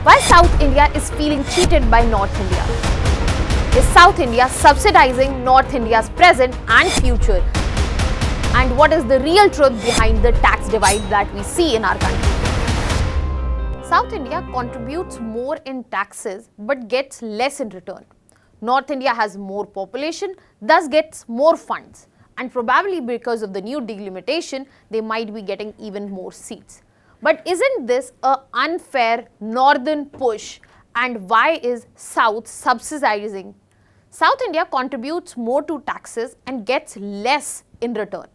Why South India is feeling cheated by North India? Is South India subsidizing North India's present and future? And what is the real truth behind the tax divide that we see in our country? South India contributes more in taxes but gets less in return. North India has more population, thus gets more funds. And probably because of the new delimitation, they might be getting even more seats. But isn't this an unfair northern push, and why is South subsidizing? South India contributes more to taxes and gets less in return.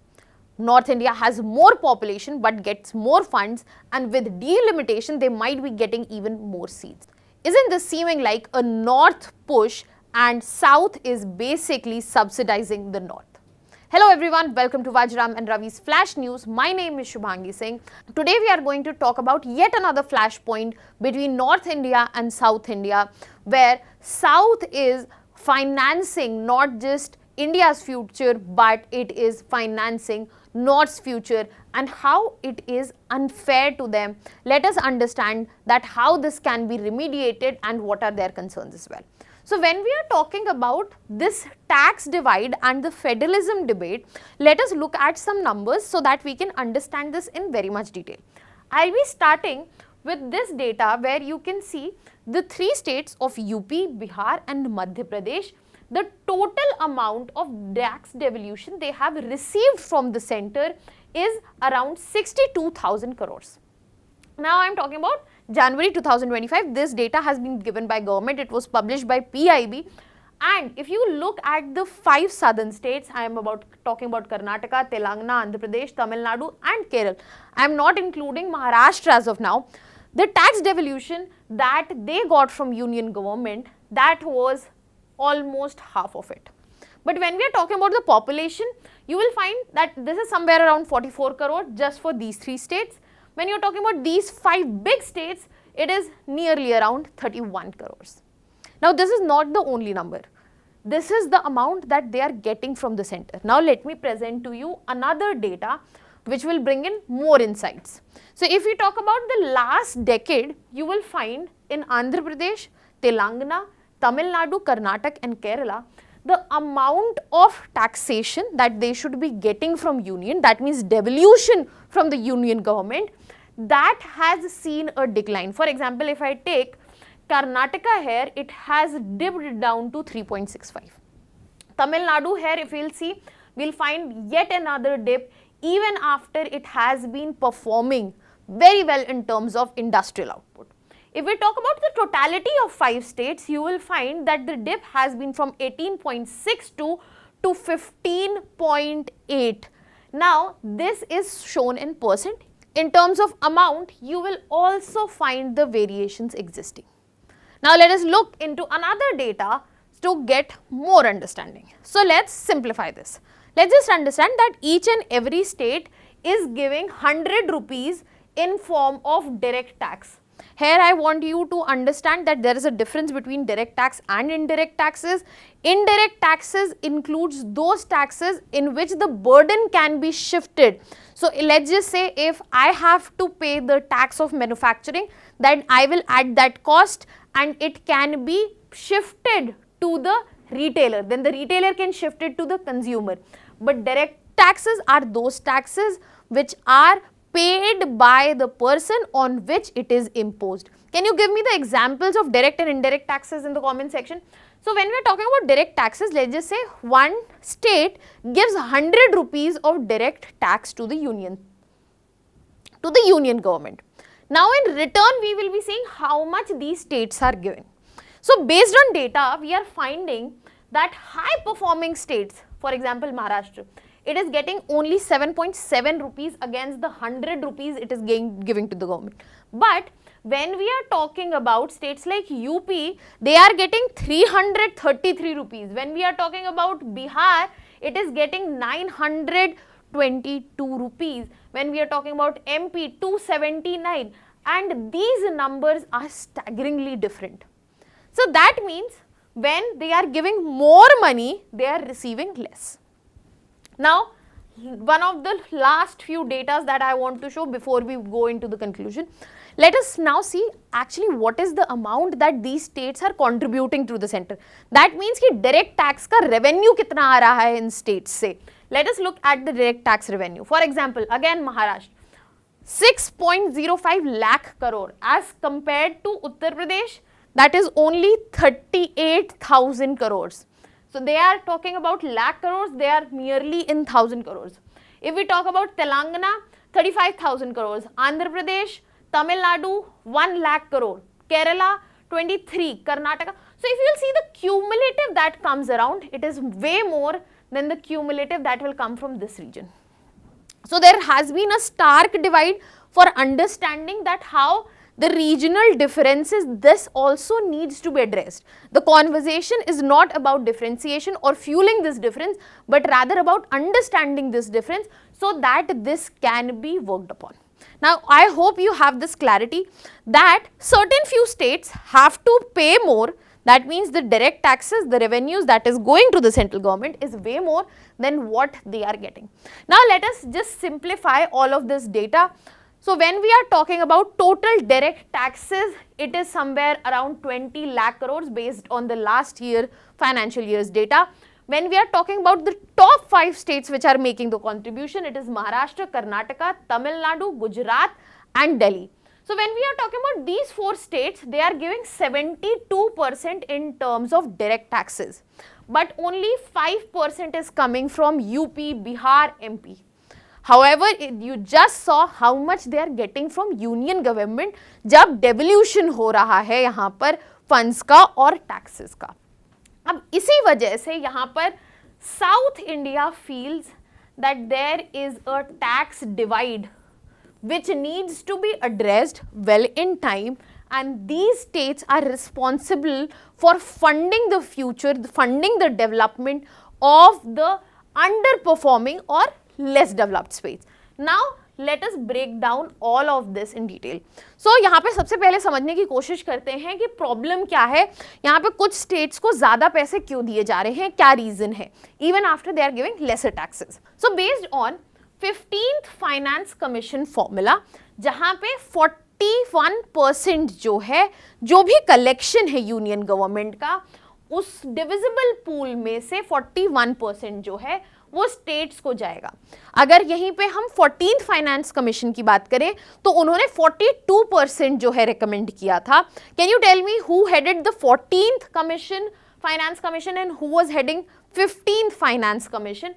North India has more population but gets more funds, and with delimitation they might be getting even more seats. Isn't this seeming like a north push and South is basically subsidizing the north? Hello everyone, welcome to Vajiram and Ravi's Flash News. My name is Shubhangi Singh. Today we are going to talk about yet another flashpoint between North India and South India, where South is financing not just India's future but it is financing North's future, and how it is unfair to them. Let us understand that how this can be remediated and what are their concerns as well. So when we are talking about this tax divide and the federalism debate, let us look at some numbers so that we can understand this in very much detail. I'll be starting with this data where you can see the three states of UP, Bihar and Madhya Pradesh. The total amount of tax devolution they have received from the center is around 62,000 crores. Now I am talking about January 2025. This data has been given by government. It was published by PIB. And if you look at the 5 southern states, I am talking about Karnataka, Telangana, Andhra Pradesh, Tamil Nadu and Kerala. I am not including Maharashtra as of now. The tax devolution that they got from union government, that was almost half of it. But when we are talking about the population, you will find that this is somewhere around 44 crore just for these 3 states. When you are talking about these 5 big states, it is nearly around 31 crores. Now this is not the only number. This is the amount that they are getting from the center. Now let me present to you another data which will bring in more insights. So if we talk about the last decade, you will find in Andhra Pradesh, Telangana, Tamil Nadu, Karnataka and Kerala, the amount of taxation that they should be getting from union, that means devolution from the union government, that has seen a decline. For example, if I take Karnataka here, it has dipped down to 3.65. Tamil Nadu here, if we'll see, we'll find yet another dip even after it has been performing very well in terms of industrial output. If we talk about the totality of 5 states, you will find that the dip has been from 18.62 to 15.8. Now, this is shown in percent. In terms of amount, you will also find the variations existing. Now, let us look into another data to get more understanding. So, let's simplify this. Let's just understand that each and every state is giving 100 rupees in form of direct tax. Here I want you to understand that there is a difference between direct tax and indirect taxes. Indirect taxes includes those taxes in which the burden can be shifted. So let's just say if I have to pay the tax of manufacturing, then I will add that cost and it can be shifted to the retailer. Then the retailer can shift it to the consumer. But direct taxes are those taxes which are paid by the person on which it is imposed. Can you give me the examples of direct and indirect taxes in the comment section? So when we are talking about direct taxes, let's just say one state gives 100 rupees of direct tax to the union government. Now in return, we will be seeing how much these states are giving. So based on data, we are finding that high performing states, for example Maharashtra, it is getting only 7.7 rupees against the 100 rupees it is giving to the government. But when we are talking about states like UP, they are getting 333 rupees. When we are talking about Bihar, it is getting 922 rupees. When we are talking about MP, 279. And these numbers are staggeringly different. So that means when they are giving more money, they are receiving less. Now, one of the last few data that I want to show before we go into the conclusion, Let us now see actually what is the amount that these states are contributing to the center. That means कि direct tax का revenue कितना आ रहा है इन states से. Let us look at the direct tax revenue. For example, again Maharashtra, 6.05 lakh crore as compared to Uttar Pradesh, that is only 38,000 crores. So they are talking about lakh crores, they are merely in 1,000 crores. If we talk about Telangana, 35,000 crores, Andhra Pradesh, Tamil Nadu, 1 lakh crore, Kerala, 23, Karnataka. So if you will see the cumulative that comes around, it is way more than the cumulative that will come from this region. So there has been a stark divide for understanding that how the regional differences, this also needs to be addressed. The conversation is not about differentiation or fueling this difference, but rather about understanding this difference so that this can be worked upon. Now, I hope you have this clarity that certain few states have to pay more. That means the direct taxes, the revenues that is going to the central government is way more than what they are getting. Now, let us just simplify all of this data. So, when we are talking about total direct taxes, it is somewhere around 20 lakh crores based on the last year financial year's data. When we are talking about the top 5 states which are making the contribution, it is Maharashtra, Karnataka, Tamil Nadu, Gujarat and Delhi. So when we are talking about these 4 states, they are giving 72% in terms of direct taxes, but only 5% is coming from UP, Bihar, MP. However, you just saw how much they are getting from union government जब devolution हो रहा है यहाँ पर funds का और taxes का. अब इसी वजह से यहाँ पर South India feels that there is a tax divide which needs to be addressed well in time, and these states are responsible for funding the future, funding the development of the underperforming or less developed states. Now, let us break down all of this in detail. So, यहाँ पे सबसे पहले समझने की कोशिश करते हैं कि प्रॉब्लम क्या है, यहाँ पे कुछ स्टेट्स को ज़्यादा पैसे क्यों दिए जा रहे हैं, क्या रीज़न है, even after they are giving lesser taxes. So, based on 15th finance commission formula, जहां पे 41% जो है, जो भी कलेक्शन है यूनियन गवर्नमेंट का, उस डिविजिबल पूल में से 41% जो है वो स्टेट्स को जाएगा. अगर यहीं पे हम 14th फाइनेंस कमीशन की बात करें तो उन्होंने 42% जो है रिकमेंड किया था. Can you tell me who headed the 14th commission finance commission and who was heading 15th finance commission?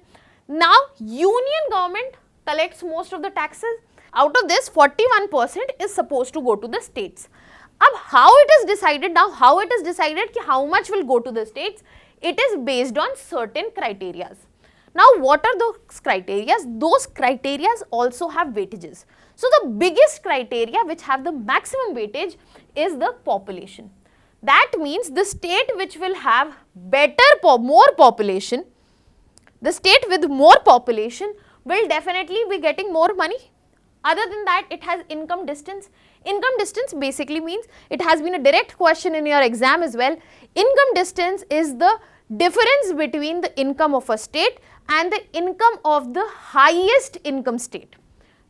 Now, union government collects most of the taxes. Out of this, 41% is supposed to go to the states. अब how it is decided now? How it is decided कि how much will go to the states? It is based on certain criteria. Now, what are those criteria? Those criteria also have weightages. So, the biggest criteria which have the maximum weightage is the population. That means the state which will have more population, the state with more population will definitely be getting more money. Other than that, it has income distance. Income distance basically means, it has been a direct question in your exam as well. Income distance is the difference between the income of a state and the income of the highest income state.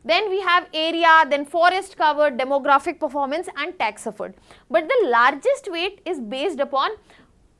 Then we have area, then forest cover, demographic performance and tax effort. But the largest weight is based upon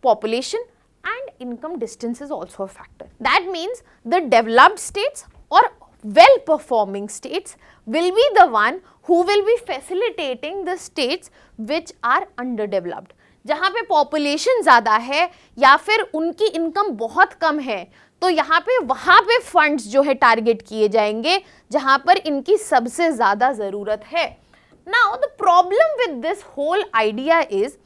population, and income distance is also a factor. That means the developed states or well-performing states will be the one who will be facilitating the states which are underdeveloped. जहाँ पे population ज़्यादा है या फिर उनकी income बहुत कम है, तो यहाँ पे वहाँ पे funds जो है target किए जाएंगे जहाँ पर इनकी सबसे ज़्यादा ज़रूरत है. Now the problem with this whole idea is,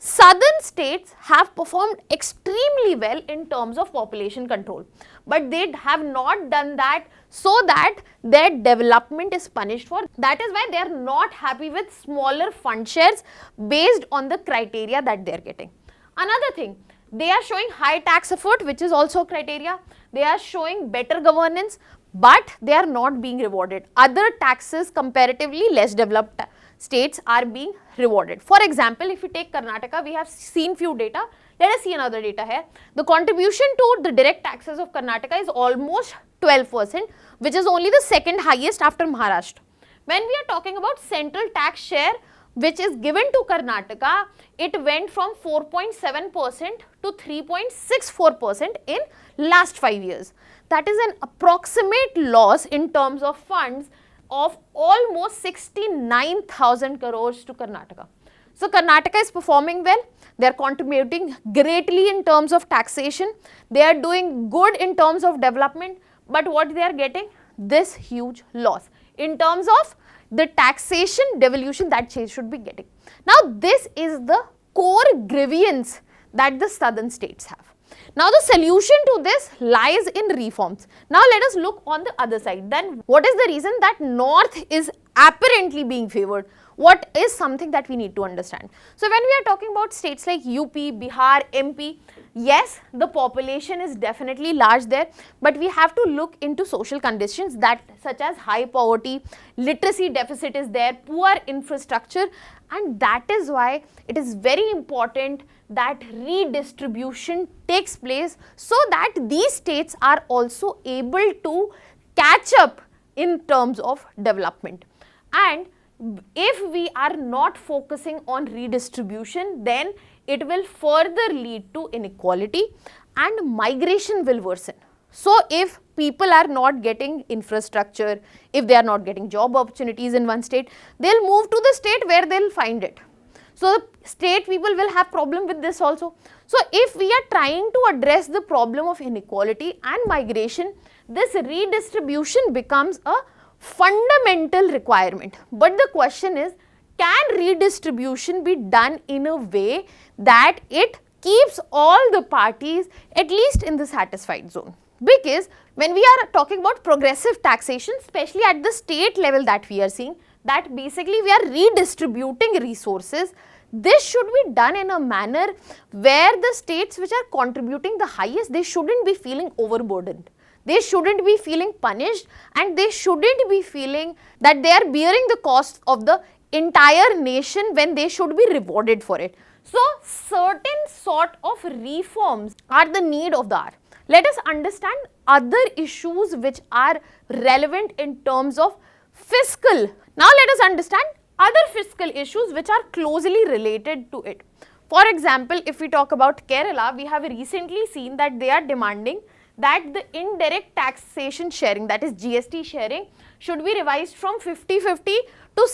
southern states have performed extremely well in terms of population control, but they have not done that so that their development is punished for. That is why they are not happy with smaller fund shares based on the criteria that they are getting. Another thing, they are showing high tax effort, which is also criteria. They are showing better governance, but they are not being rewarded. Other taxes, comparatively less developed states, are being rewarded. For example, if you take Karnataka, we have seen few data. Let us see another data here. The contribution to the direct taxes of Karnataka is almost 12%, which is only the second highest after Maharashtra. When we are talking about central tax share which is given to Karnataka, it went from 4.7% to 3.64% in last 5 years. That is an approximate loss in terms of funds of almost 69,000 crores to Karnataka. So Karnataka is performing well, they are contributing greatly in terms of taxation, they are doing good in terms of development, but what they are getting? This huge loss in terms of the taxation devolution that they should be getting. Now this is the core grievance that the southern states have. Now the solution to this lies in reforms. Now let us look on the other side. Then what is the reason that north is apparently being favored? What is something that we need to understand? So when we are talking about states like UP, Bihar, MP, yes, the population is definitely large there, but we have to look into social conditions that such as high poverty, literacy deficit is there, poor infrastructure, and that is why it is very important that redistribution takes place so that these states are also able to catch up in terms of development. And if we are not focusing on redistribution, then it will further lead to inequality and migration will worsen. So if people are not getting infrastructure, if they are not getting job opportunities in one state, they'll move to the state where they'll find it. So the state people will have problem with this also. So if we are trying to address the problem of inequality and migration, this redistribution becomes a fundamental requirement. But the question is, can redistribution be done in a way that it keeps all the parties at least in the satisfied zone? Because when we are talking about progressive taxation, especially at the state level that we are seeing, that basically we are redistributing resources, this should be done in a manner where the states which are contributing the highest, they shouldn't be feeling overburdened. They shouldn't be feeling punished and they shouldn't be feeling that they are bearing the cost of the entire nation when they should be rewarded for it. So, certain sort of reforms are the need of the hour. Let us understand other issues which are relevant in terms of fiscal. Now, let us understand other fiscal issues which are closely related to it. For example, if we talk about Kerala, we have recently seen that they are demanding that the indirect taxation sharing, that is GST sharing, should be revised from 50-50 to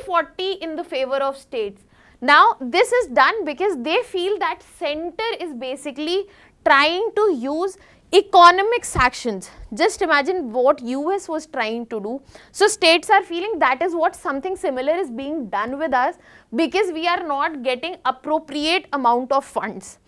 60-40 in the favor of states. Now, this is done because they feel that center is basically trying to use economic sanctions. Just imagine what US was trying to do. So, states are feeling that is what something similar is being done with us because we are not getting appropriate amount of funds.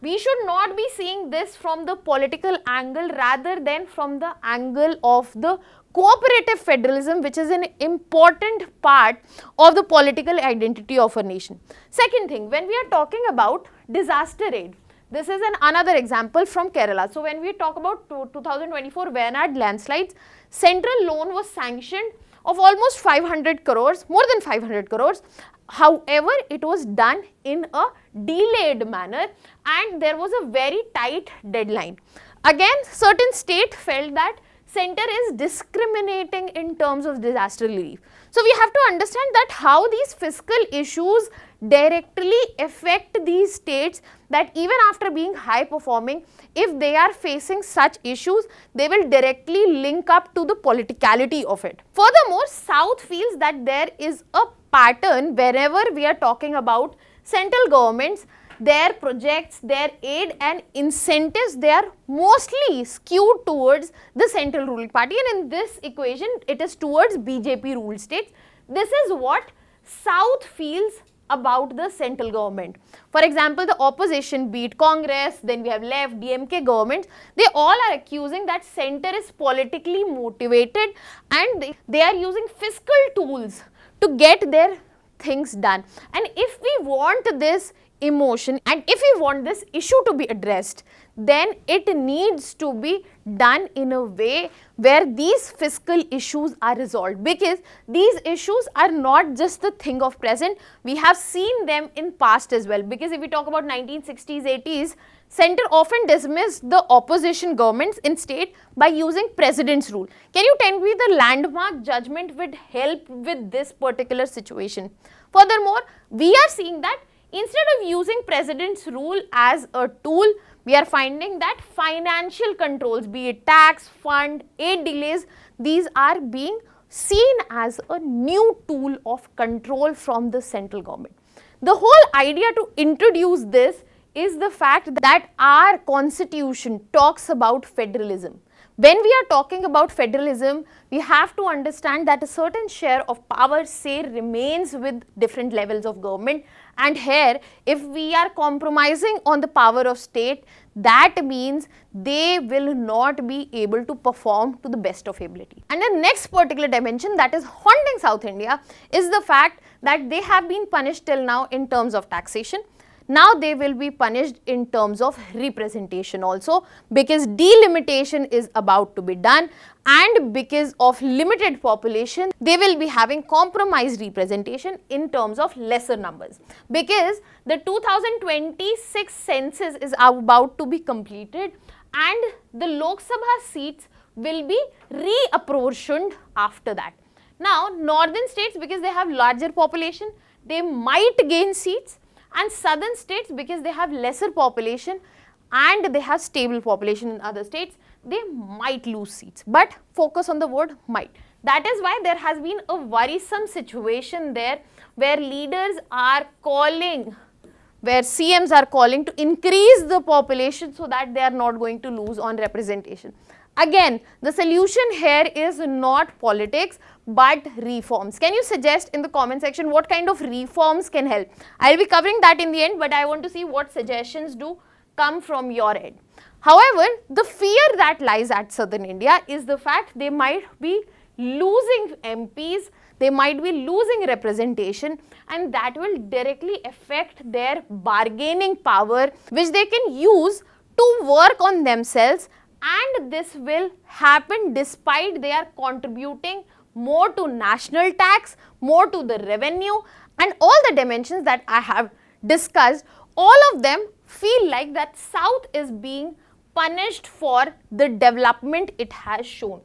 We should not be seeing this from the political angle rather than from the angle of the cooperative federalism, which is an important part of the political identity of a nation. Second thing, when we are talking about disaster aid, this is another example from Kerala. So when we talk about 2024 Wayanad landslides, central loan was sanctioned of almost 500 crores, more than 500 crores. However, it was done in a delayed manner and there was a very tight deadline. Again, certain state felt that center is discriminating in terms of disaster relief. So we have to understand that how these fiscal issues directly affect these states, that even after being high performing, if they are facing such issues, they will directly link up to the politicality of it. Furthermore, South feels that there is a pattern wherever we are talking about central governments, their projects, their aid and incentives, they are mostly skewed towards the central ruling party, and in this equation it is towards BJP ruled states. This is what South feels about the central government. For example, the opposition, be it Congress, then we have left, DMK governments, they all are accusing that center is politically motivated and they are using fiscal tools to get their things done. And if we want this emotion, and if we want this issue to be addressed, then it needs to be done in a way where these fiscal issues are resolved, because these issues are not just the thing of present, we have seen them in past as well. Because if we talk about 1960s, 80s, Centre often dismissed the opposition governments in state by using President's rule. Can you tell me the landmark judgment would help with this particular situation? Furthermore, we are seeing that instead of using President's rule as a tool, we are finding that financial controls, be it tax, fund, aid delays, these are being seen as a new tool of control from the central government. The whole idea to introduce this is the fact that our constitution talks about federalism. When we are talking about federalism, we have to understand that a certain share of power, say, remains with different levels of government, and here if we are compromising on the power of state, that means they will not be able to perform to the best of ability. And the next particular dimension that is haunting South India is the fact that they have been punished till now in terms of taxation. Now they will be punished in terms of representation also, because delimitation is about to be done, and because of limited population, they will be having compromised representation in terms of lesser numbers. Because the 2026 census is about to be completed and the Lok Sabha seats will be reapportioned after that. Now, northern states, because they have larger population, they might gain seats, and southern states, because they have lesser population and they have stable population in other states, they might lose seats. But focus on the word might. That is why there has been a worrisome situation there where leaders are calling, where CMs are calling to increase the population so that they are not going to lose on representation. Again, the solution here is not politics but reforms. Can you suggest in the comment section what kind of reforms can help? I will be covering that in the end, but I want to see what suggestions do come from your end. However, the fear that lies at southern India is the fact they might be losing MPs, they might be losing representation, and that will directly affect their bargaining power, which they can use to work on themselves, and this will happen despite they are contributing more to national tax, more to the revenue, and all the dimensions that I have discussed, all of them feel like that South is being punished for the development it has shown.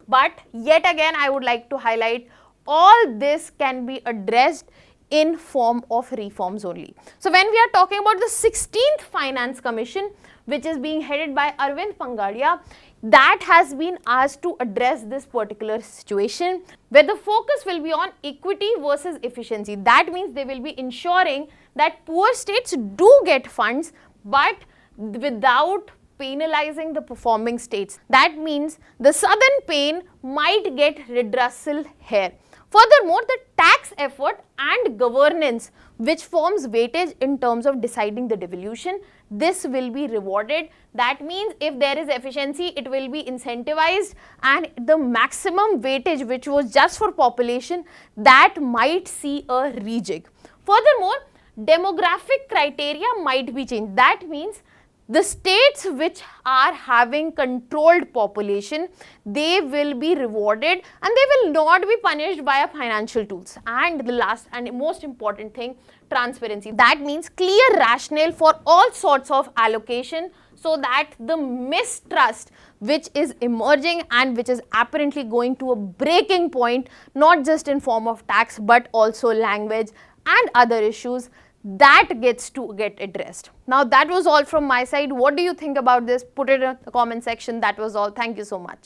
But yet again, I would like to highlight all this can be addressed in form of reforms only. So when we are talking about the 16th Finance Commission, which is being headed by Arvind Pangadia, that has been asked to address this particular situation, where the focus will be on equity versus efficiency. That means they will be ensuring that poor states do get funds, but without penalizing the performing states. That means the southern pain might get redressal here. Furthermore, the tax effort and governance, which forms weightage in terms of deciding the devolution, this will be rewarded. That means if there is efficiency, it will be incentivized, and the maximum weightage, which was just for population, that might see a rejig. Furthermore, demographic criteria might be changed. That means the states which are having controlled population, they will be rewarded and they will not be punished by financial tools. And the last and most important thing, transparency. That means clear rationale for all sorts of allocation, so that the mistrust which is emerging and which is apparently going to a breaking point, not just in form of tax but also language and other issues, that gets to get addressed. Now that was all from my side. What do you think about this? Put it in the comment section. That was all. Thank you so much.